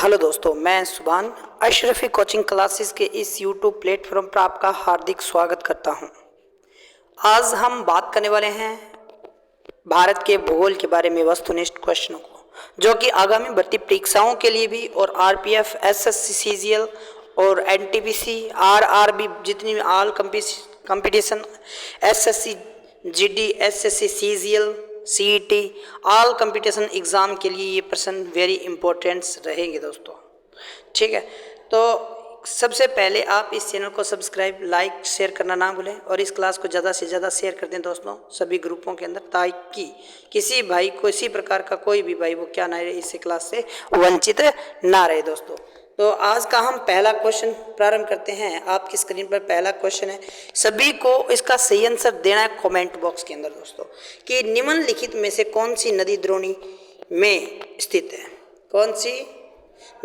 Hello दोस्तों, मैं सुभान अशरफी कोचिंग क्लासेस के इस यूट्यूब प्लेटफॉर्म पर आपका हार्दिक स्वागत करता हूं। आज हम बात करने वाले हैं भारत के भूगोल के बारे में वस्तुनिष्ठ क्वेश्चनों को, जो कि आगामी भर्ती परीक्षाओं के लिए भी और आरपीएफ, एसएससी, सीजीएल और एनटीपीसी, आरआरबी जितनी भी all competition, SSC, GD, SSC, CGL, CET, all competition exam के लिए ये प्रश्न वेरी इंपॉर्टेंट्स रहेंगे दोस्तों। ठीक है, तो सबसे पहले आप इस चैनल को सब्सक्राइब, लाइक, शेयर करना ना भूलें और इस क्लास को ज़्यादा से ज़्यादा शेयर कर दें दोस्तों सभी ग्रुपों के अंदर, ताकि किसी भाई को इसी प्रकार का कोई भी भाई वो क्या ना रहे, इस क्लास से वंचित ना रहे दोस्तों। तो आज का हम पहला क्वेश्चन प्रारंभ करते हैं। आपकी स्क्रीन पर पहला क्वेश्चन है, सभी को इसका सही आंसर देना है कमेंट बॉक्स के अंदर दोस्तों, कि निम्नलिखित में से कौन सी नदी द्रोणी में स्थित है। कौन सी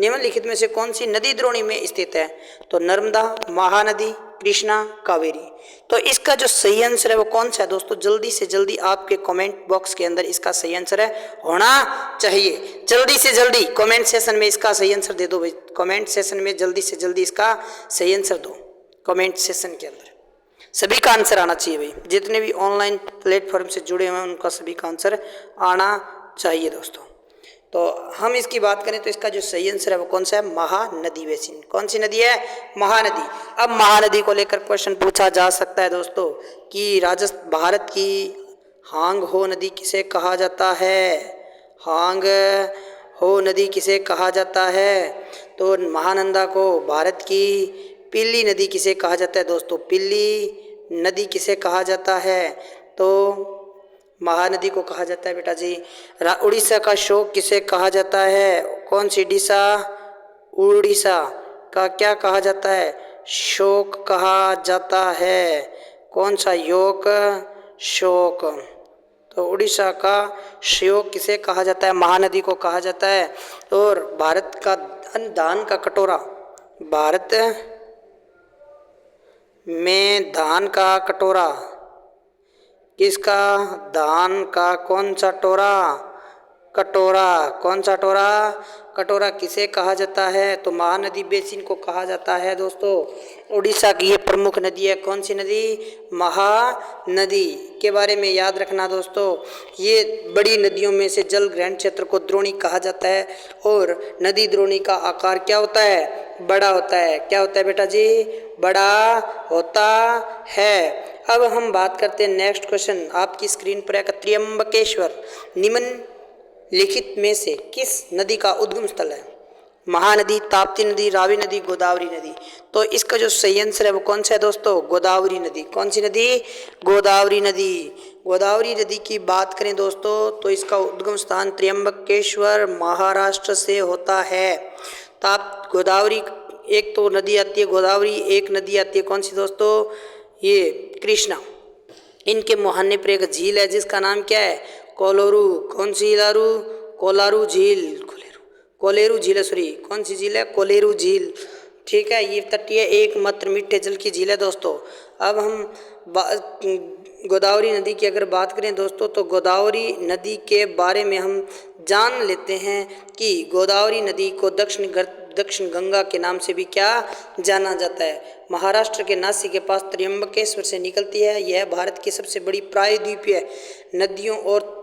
निम्नलिखित में से कौन सी नदी द्रोणी में स्थित है? तो नर्मदा, महानदी, कृष्णा, कावेरी। तो इसका जो सही आंसर है वो कौन सा है दोस्तों? जल्दी से जल्दी आपके कमेंट बॉक्स के अंदर इसका सही आंसर है होना चाहिए। जल्दी से जल्दी कमेंट सेशन में इसका सही आंसर दे दो भाई। कमेंट सेशन में जल्दी से जल्दी इसका सही आंसर दो। कमेंट सेशन के अंदर सभी का आंसर आना चाहिए भाई। जितने भी ऑनलाइन प्लेटफॉर्म से जुड़े हुए हैं उनका सभी का आंसर आना चाहिए दोस्तों। तो हम इसकी बात करें तो इसका जो सही आंसर है वो कौन सा है? महानदी बेसिन। कौन सी नदी है? महानदी। अब महानदी को लेकर क्वेश्चन पूछा जा सकता है दोस्तों कि भारत की हांग हो नदी किसे कहा जाता है? हांग हो नदी किसे कहा जाता है? तो महानंदा को भारत की पिल्ली नदी किसे कहा जाता है दोस्तों? पिल्ली नदी किसे कहा जाता है? तो महानदी को कहा जाता है बेटा जी। उड़ीसा का शोक किसे कहा जाता है? कौन सी डिशा? उड़ीसा का क्या कहा जाता है? शोक कहा जाता है। कौन सा योग? शोक। तो उड़ीसा का शोक किसे कहा जाता है? महानदी को कहा जाता है। और भारत का धान का कटोरा, भारत में धान का कटोरा किसका? धान का कौन सा टोरा? कटोरा। कौन सा टोरा? कटोरा किसे कहा जाता है? तो महानदी बेसिन को कहा जाता है दोस्तों। उड़ीसा की ये प्रमुख नदी है। कौन सी नदी? महानदी के बारे में याद रखना दोस्तों। ये बड़ी नदियों में से जल ग्रहण क्षेत्र को द्रोणी कहा जाता है। और नदी द्रोणी का आकार क्या होता है? बड़ा होता है। क्या होता है बेटा जी? बड़ा होता है। अब हम बात करते हैं नेक्स्ट क्वेश्चन। आपकी स्क्रीन पर एक त्र्यंबकेश्वर निम्नलिखित में से किस नदी का उद्गम स्थल है? महानदी, ताप्ती नदी, रावी नदी, गोदावरी नदी। तो इसका जो सही आंसर है वो कौन सा है दोस्तों? गोदावरी नदी। कौन सी नदी? गोदावरी नदी। गोदावरी नदी की बात करें दोस्तों तो इसका उद्गम स्थान त्र्यंबकेश्वर महाराष्ट्र से होता है। गोदावरी एक तो नदी आती है गोदावरी, एक नदी आती है कौन सी दोस्तों? ये कृष्णा। इनके मुहाने पर एक झील है जिसका नाम क्या है? कोलोरू। कौन सी लारू? कोलारू झील। कोलेरू झील है, सॉरी कौन सी झील है? कोलेरू झील। ठीक है, ये तटीय एकमात्र मीठे जल की झील है दोस्तों। अब हम गोदावरी नदी की अगर बात करें दोस्तों तो गोदावरी नदी के बारे में हम जान लेते हैं कि गोदावरी नदी को दक्षिण गंगा के नाम से भी क्या जाना जाता है। महाराष्ट्र के नासिक के पास त्र्यंबकेश्वर से निकलती है। यह भारत की सबसे बड़ी प्रायद्वीपीय नदियों और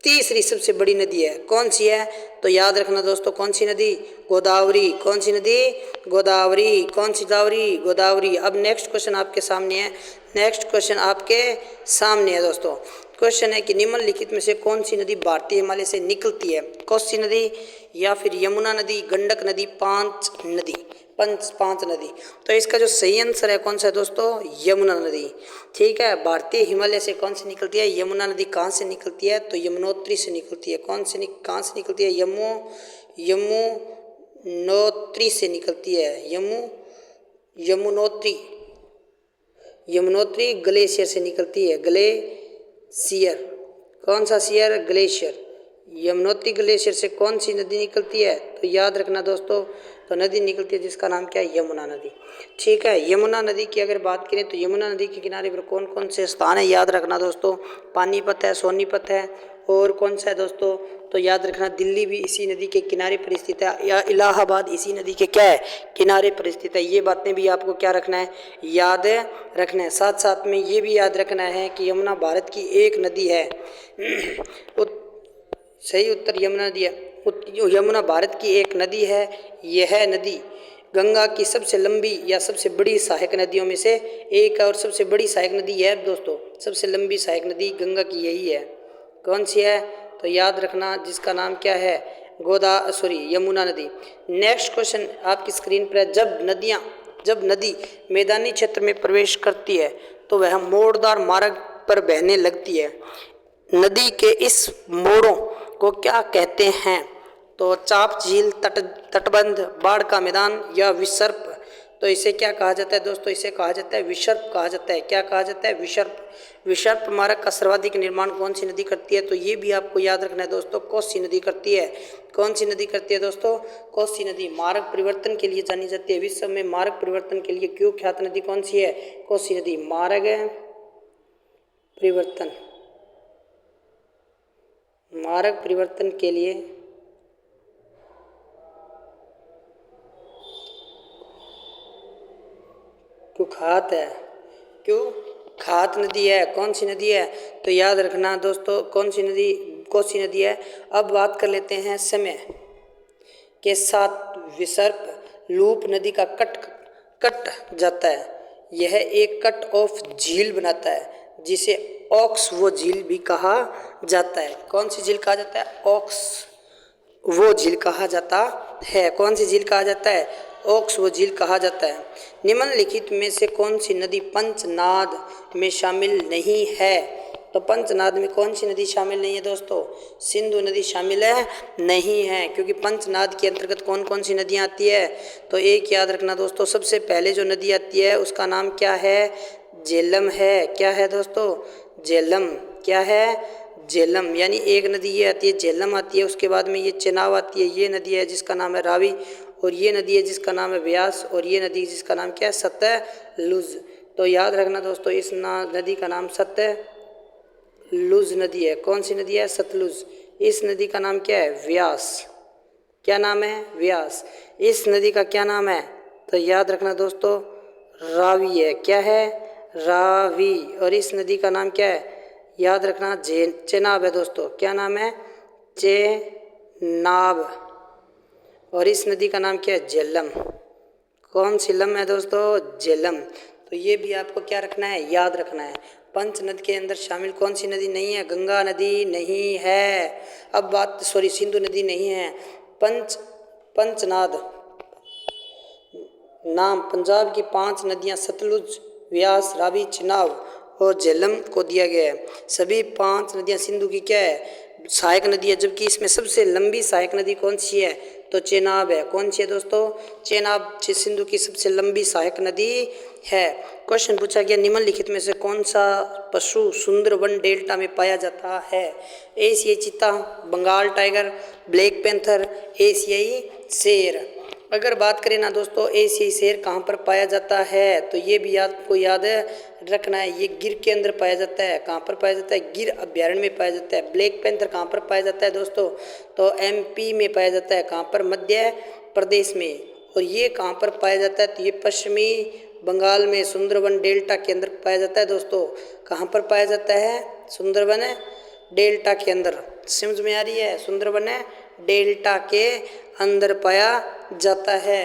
तीसरी सबसे बड़ी नदी है। कौन सी है? तो याद रखना दोस्तों, कौन सी नदी? गोदावरी। कौन सी नदी? गोदावरी। कौन सी गोदावरी? गोदावरी। अब नेक्स्ट क्वेश्चन आपके सामने है। नेक्स्ट क्वेश्चन आपके सामने है दोस्तों। क्वेश्चन है कि निम्नलिखित में से कौन सी नदी भारतीय हिमालय से निकलती है? कोसी नदी या फिर यमुना नदी, गंडक नदी, पांच नदी। तो इसका जो सही आंसर है कौन सा है दोस्तों? यमुना नदी। ठीक है, भारतीय हिमालय से कौन सी निकलती है? यमुना नदी। कहाँ से निकलती है? तो यमुनोत्री से निकलती है। कहाँ से निकलती है? यमुनोत्री से निकलती है। यमुनोत्री ग्लेशियर से निकलती है। ग्लेशियर। कौन सा शियर? ग्लेशियर। यमुनोत्री ग्लेशियर से कौन सी नदी निकलती है? तो याद रखना दोस्तों, तो नदी निकलती है जिसका नाम क्या है? यमुना नदी। ठीक है, यमुना नदी की अगर बात करें तो यमुना नदी के किनारे पर कौन कौन से स्थान है याद रखना दोस्तों। पानीपत है, सोनीपत है और कौन सा है दोस्तों, तो याद रखना दिल्ली भी इसी नदी के किनारे पर स्थित है, या इलाहाबाद इसी नदी के क्या है, किनारे पर स्थित है। ये बातें भी आपको क्या रखना है, याद रखना है। साथ साथ में ये भी याद रखना है कि यमुना भारत की एक नदी है। सही उत्तर यमुना नदी है। यमुना भारत की एक नदी है। यह नदी गंगा की सबसे लंबी या सबसे बड़ी सहायक नदियों में से एक है, और सबसे बड़ी सहायक नदी है दोस्तों, सबसे लंबी सहायक नदी गंगा की यही है। कौन सी है, तो याद रखना जिसका नाम क्या है, यमुना नदी। नेक्स्ट क्वेश्चन आपकी स्क्रीन पर है, जब नदी मैदानी क्षेत्र में प्रवेश करती है तो वह मोड़दार मार्ग पर बहने लगती है। नदी के इस मोड़ों को क्या कहते हैं, तो चाप झील, तटबंध, बाढ़ का मैदान या विसर्प। तो इसे क्या कहा जाता है दोस्तों, इसे कहा जाता है विसर्प कहा जाता है। क्या कहा जाता है, विसर्प। विसर्प मार्ग का सर्वाधिक निर्माण कौन सी नदी करती है, तो ये भी आपको याद रखना है दोस्तों, कोसी नदी करती है। कौन सी नदी करती है दोस्तों, कोसी नदी। मार्ग परिवर्तन के लिए जानी जाती है, विश्व में मार्ग परिवर्तन के लिए कुख्यात नदी कौन सी है, कोसी नदी। मार्ग परिवर्तन के लिए कुख्यात नदी है। कौन सी नदी है, तो याद रखना दोस्तों कौन सी नदी, कोसी नदी है। अब बात कर लेते हैं समय के साथ विसर्प लूप नदी का कट जाता है। यह एक कट ऑफ झील बनाता है जिसे ऑक्स वो झील भी कहा जाता है। कौन सी झील कहा जाता है, ऑक्स वो झील कहा जाता है। कौन सी झील कहा जाता है, ऑक्स वो झील कहा जाता है। निम्नलिखित में से कौन सी नदी पंचनाद में शामिल नहीं है, तो पंचनाद में कौन सी नदी शामिल नहीं है दोस्तों, सिंधु नदी शामिल है नहीं है, क्योंकि पंचनाद के अंतर्गत कौन कौन सी नदियाँ आती है, तो एक याद रखना दोस्तों, सबसे पहले जो नदी आती है उसका नाम क्या है, झेलम है। क्या है दोस्तों, झेलम। क्या है, झेलम। यानी एक नदी ये आती है, झेलम आती है, उसके बाद में ये चेनाब आती है, ये नदी है जिसका नाम है रावी, और ये नदी है जिसका नाम है व्यास, और ये नदी जिसका नाम क्या है, सतलुज। तो याद रखना दोस्तों इस नदी का नाम सतलुज नदी है। कौन सी नदी है, सतलुज। इस नदी का नाम क्या है, व्यास। क्या नाम है, व्यास। इस नदी का क्या नाम है, तो याद रखना दोस्तों रावी है। क्या है, रावी। और इस नदी का नाम क्या है, याद रखना चेनाब है दोस्तों। क्या नाम है, चेनाब। और इस नदी का नाम क्या है, झेलम। कौन सी लम है दोस्तों, झेलम। तो ये भी आपको क्या रखना है, याद रखना है। पंच नद के अंदर शामिल कौन सी नदी नहीं है, गंगा नदी नहीं है। अब बात सिंधु नदी नहीं है। पंचनाद नाम पंजाब की 5 नदियां सतलुज, व्यास, रावी, चेनाब और झेलम को दिया गया है। सभी 5 नदियां सिंधु की क्या है, सहायक नदी है, जबकि इसमें सबसे लंबी सहायक नदी कौन सी है, तो चेनाब है। कौन सी है दोस्तों, चेनाब सिंधु की सबसे लंबी सहायक नदी है। क्वेश्चन पूछा गया, निम्नलिखित में से कौन सा पशु सुंदरवन डेल्टा में पाया जाता है, एशियाई चीता, बंगाल टाइगर, ब्लैक पैंथर, एशियाई शेर। अगर बात करें ना दोस्तों एशियाई शेर कहाँ पर पाया जाता है, तो ये भी आपको याद रखना है, ये गिर के अंदर पाया जाता है। कहाँ पर पाया जाता है, गिर अभ्यारण्य में पाया जाता है। ब्लैक पैंथर कहाँ पर पाया जाता है दोस्तों, तो एमपी में पाया जाता है। कहाँ पर, मध्य प्रदेश में। और ये कहाँ पर पाया जाता है, तो ये पश्चिमी बंगाल में सुंदरवन डेल्टा के अंदर पाया जाता है दोस्तों। कहाँ पर पाया जाता है, सुंदरवन डेल्टा के अंदर। समझ में आ रही है, सुंदरवन डेल्टा के अंदर पाया जाता है।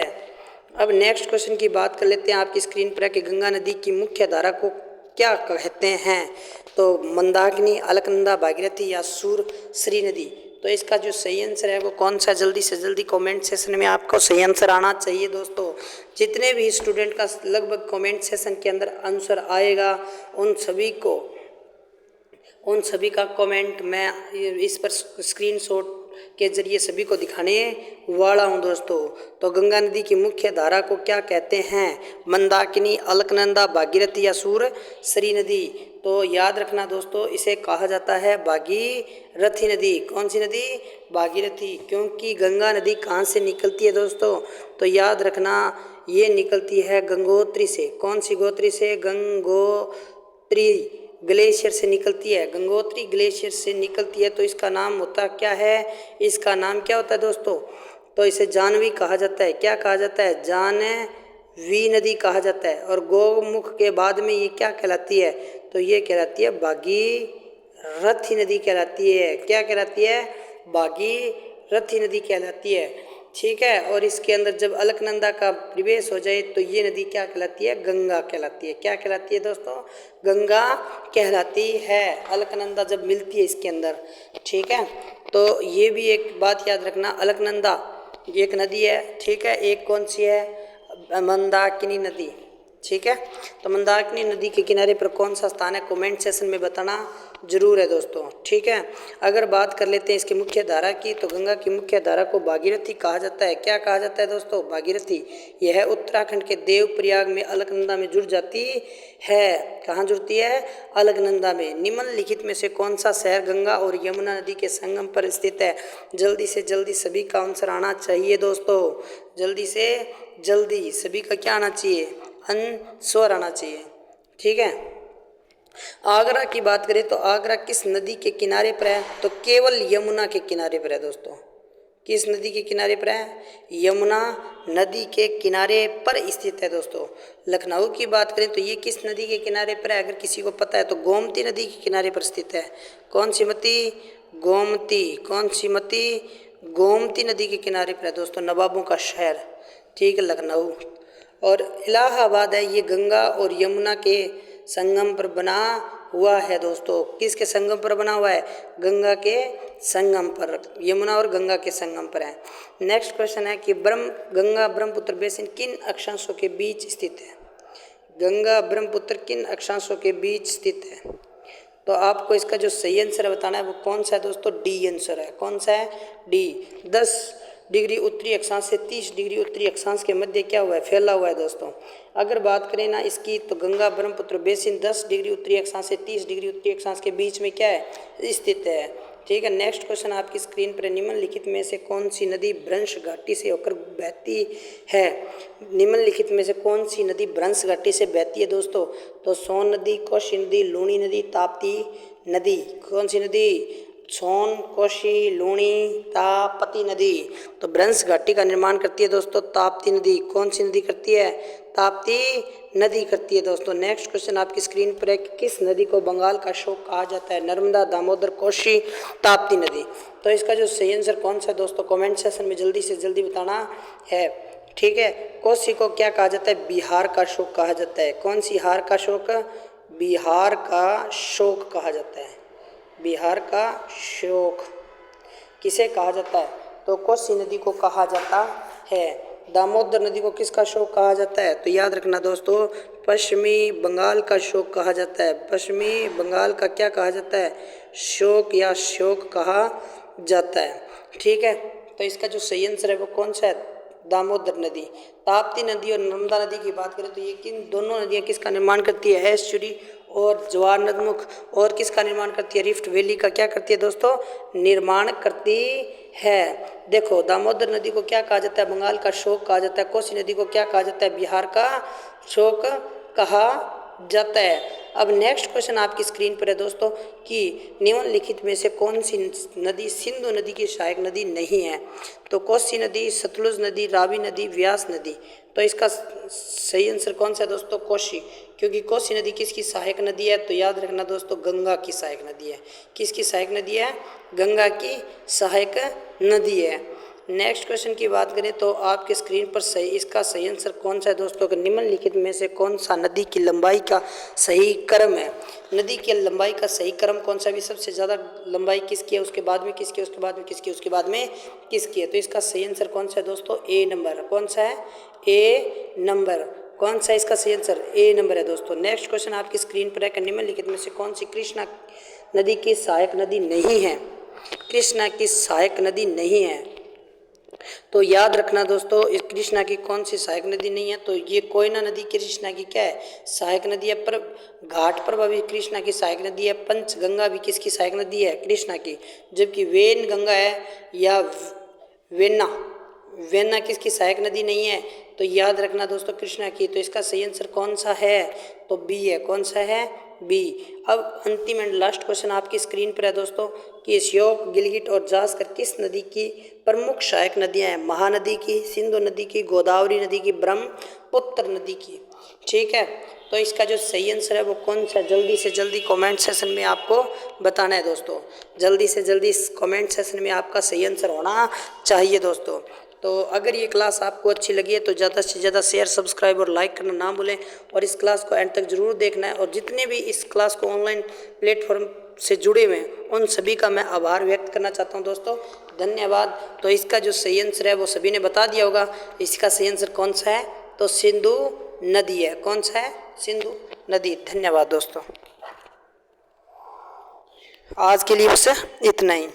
अब नेक्स्ट क्वेश्चन की बात कर लेते हैं आपकी स्क्रीन पर कि गंगा नदी की मुख्य धारा को क्या कहते हैं, तो मंदाकिनी, अलकनंदा, भागीरथी या सुरसरी नदी। तो इसका जो सही आंसर है वो कौन सा, जल्दी से जल्दी कमेंट सेशन में आपको सही आंसर आना चाहिए दोस्तों। जितने भी स्टूडेंट का लगभग कमेंट सेशन के अंदर आंसर आएगा उन सभी का कमेंट मैं इस पर स्क्रीनशॉट के जरिए सभी को दिखाने वाला हूं दोस्तों। तो गंगा नदी की मुख्य धारा को क्या कहते हैं, मंदाकिनी, अलकनंदा, भागीरथी या सुरसरी नदी। तो याद रखना दोस्तों इसे कहा जाता है भागीरथी नदी। कौन सी नदी, भागीरथी। क्योंकि गंगा नदी कहाँ से निकलती है दोस्तों, तो याद रखना ये निकलती है गंगोत्री से। कौन सी गोत्री से, गंगोत्री ग्लेशियर से निकलती है, गंगोत्री ग्लेशियर से निकलती है, तो इसका नाम होता क्या है? इसका नाम क्या होता है दोस्तों? तो इसे जानवी कहा जाता है। क्या कहा जाता है? जानवी नदी कहा जाता है। और गौमुख के बाद में ये क्या कहलाती है? तो ये कहलाती है भागीरथी नदी कहलाती है। क्या कहलाती है? भागीरथी नदी कहलाती है। ठीक है। और इसके अंदर जब अलकनंदा का प्रवेश हो जाए तो ये नदी क्या कहलाती है? गंगा कहलाती है। क्या कहलाती है दोस्तों? गंगा कहलाती है, अलकनंदा जब मिलती है इसके अंदर। ठीक है। तो ये भी एक बात याद रखना, अलकनंदा एक नदी है। ठीक है। एक कौन सी है? मंदाकिनी नदी। ठीक है। तो मंदाकिनी नदी के किनारे पर कौन सा स्थान है? कमेंट सेशन में बताना जरूर है दोस्तों। ठीक है। अगर बात कर लेते हैं इसकी मुख्य धारा की, तो गंगा की मुख्य धारा को भागीरथी कहा जाता है। क्या कहा जाता है दोस्तों? भागीरथी। यह उत्तराखंड के देवप्रयाग में अलकनंदा में जुड़ जाती है। कहाँ जुड़ती है? अलकनंदा में। निम्नलिखित में से कौन सा शहर गंगा और यमुना नदी के संगम पर स्थित है? जल्दी से जल्दी सभी का आंसर आना चाहिए दोस्तों। जल्दी से जल्दी सभी का क्या आना चाहिए? आंसर आना चाहिए। ठीक है। आगरा की बात करें तो आगरा किस नदी के किनारे पर है? तो केवल यमुना के किनारे पर है दोस्तों। किस नदी के किनारे पर है? यमुना नदी के किनारे पर स्थित है दोस्तों। लखनऊ की बात करें तो ये किस नदी के किनारे पर है? अगर किसी को पता है तो गोमती नदी के किनारे पर स्थित है। कौन सी मती? गोमती। कौन सी मती? गोमती नदी के किनारे पर है दोस्तों, नवाबों का शहर। ठीक है, लखनऊ। और इलाहाबाद है, ये गंगा और यमुना के संगम पर बना हुआ है दोस्तों। किसके संगम पर बना हुआ है? गंगा के संगम पर, यमुना और गंगा के संगम पर है। नेक्स्ट क्वेश्चन है कि गंगा ब्रह्मपुत्र बेसिन किन अक्षांशों के बीच स्थित है? गंगा ब्रह्मपुत्र किन अक्षांशों के बीच स्थित है? तो आपको इसका जो सही आंसर बताना है वो कौन सा है दोस्तों? डी आंसर है। कौन सा है? डी। 10 डिग्री उत्तरी अक्षांश से 30 डिग्री उत्तरी अक्षांश के मध्य क्या हुआ है? फैला हुआ है दोस्तों। अगर बात करें ना इसकी, तो गंगा ब्रह्मपुत्र बेसिन 10 डिग्री उत्तरी अक्षांश से 30 डिग्री उत्तरी अक्षांश के बीच में क्या है? स्थित है। ठीक है। नेक्स्ट क्वेश्चन आपकी स्क्रीन पर, निम्नलिखित में से कौन सी नदी भ्रंश घाटी से होकर बहती है? निम्नलिखित में से कौन सी नदी भ्रंश घाटी से बहती है दोस्तों? तो सोन नदी, कोशी नदी, लूणी नदी, ताप्ती नदी। कौन सी नदी? सोन, कोशी, लूणी, ताप्ती नदी। तो भ्रंश घाटी का निर्माण करती है दोस्तों ताप्ती नदी। कौन सी नदी करती है? ताप्ती नदी करती है दोस्तों। नेक्स्ट क्वेश्चन आपकी स्क्रीन पर है कि किस नदी को बंगाल का शोक कहा जाता है? नर्मदा, दामोदर, कोशी, ताप्ती नदी। तो इसका जो सही आंसर कौन सा है दोस्तों? कमेंट सेशन में जल्दी से जल्दी बताना है। ठीक है। कोसी को क्या कहा जाता है? बिहार का शोक कहा जाता है। कौन सी हार का शोक? बिहार का शोक कहा जाता है। बिहार का शोक किसे कहा जाता है? तो कोसी नदी को कहा जाता है। दामोदर नदी को किसका शोक कहा जाता है? तो याद रखना दोस्तों, पश्चिमी बंगाल का शोक कहा जाता है। पश्चिमी बंगाल का क्या कहा जाता है? शोक या शोक कहा जाता है। ठीक है। तो इसका जो सही आंसर है वो कौन सा है? दामोदर नदी। ताप्ती नदी और नर्मदा नदी की बात करें तो ये किन दोनों नदियाँ किसका निर्माण करती है? एस्चुरी और ज्वार नदमुख। और किसका निर्माण करती है? रिफ्ट वैली का क्या करती है दोस्तों? निर्माण करती है। देखो, दामोदर नदी को क्या कहा जाता है? बंगाल का शोक कहा जाता है। कोसी नदी को क्या कहा जाता है? बिहार का शोक कहा जाता है। अब नेक्स्ट क्वेश्चन आपकी स्क्रीन पर है दोस्तों कि निम्नलिखित में से कौन सी नदी सिंधु नदी की सहायक नदी नहीं है? तो कोसी नदी, सतलुज नदी, रावी नदी, व्यास नदी। तो इसका सही आंसर कौन सा है दोस्तों? कोसी। क्योंकि कोसी नदी किसकी सहायक नदी है? तो याद रखना दोस्तों, गंगा की सहायक नदी है। किसकी सहायक नदी है? गंगा की सहायक नदी है। नेक्स्ट क्वेश्चन की बात करें तो आपके स्क्रीन पर इसका सही आंसर कौन सा है दोस्तों? कि निम्नलिखित में से कौन सा नदी की लंबाई का सही क्रम है? नदी की लंबाई का सही क्रम कौन सा? भी सबसे ज़्यादा लंबाई किसकी है, उसके बाद में किसकी है, उसके बाद में किसकी है, उसके बाद में किसकी है? तो इसका सही आंसर कौन सा है दोस्तों? ए नंबर। कौन सा है? ए नंबर। कौन सा इसका सही आंसर? ए नंबर है दोस्तों। नेक्स्ट क्वेश्चन आपकी स्क्रीन पर है कि निम्नलिखित में से कौन सी कृष्णा नदी की सहायक नदी नहीं है? कृष्णा की सहायक नदी नहीं है। तो याद रखना दोस्तों, इस कृष्णा की कौन सी सहायक नदी नहीं है? तो ये कोयना नदी कृष्णा की क्या है? सहायक नदी है। पर घाट प्रभा भी कृष्णा की सहायक नदी है। पंचगंगा भी किसकी सहायक नदी है? कृष्णा की। जबकि वेन गंगा है या वेना किसकी सहायक नदी नहीं है? तो याद रखना दोस्तों, कृष्णा की। तो इसका सही आंसर कौन सा है? तो बी है। कौन सा है? बी। अब अंतिम एंड लास्ट क्वेश्चन आपकी स्क्रीन पर है दोस्तों कि श्योक, गिलगिट और जास्कर किस नदी की प्रमुख सहायक नदियां हैं? महानदी की, सिंधु नदी की, गोदावरी नदी की, ब्रह्मपुत्र नदी की। ठीक है, तो इसका जो सही आंसर है वो कौन सा, जल्दी से जल्दी कमेंट सेशन में आपको बताना है दोस्तों। जल्दी से जल्दी इस कमेंट सेशन में आपका सही आंसर होना चाहिए दोस्तों। तो अगर ये क्लास आपको अच्छी लगी है तो ज़्यादा से ज़्यादा शेयर, सब्सक्राइब और लाइक करना ना भूलें, और इस क्लास को एंड तक जरूर देखना है। और जितने भी इस क्लास को ऑनलाइन प्लेटफॉर्म से जुड़े हुए हैं उन सभी का मैं आभार व्यक्त करना चाहता हूं दोस्तों, धन्यवाद। तो इसका जो सही आंसर है वो सभी ने बता दिया होगा। इसका सही आंसर कौन सा है? तो सिंधु नदी है। कौन सा है? सिंधु नदी। धन्यवाद दोस्तों, आज के लिए बस इतना ही।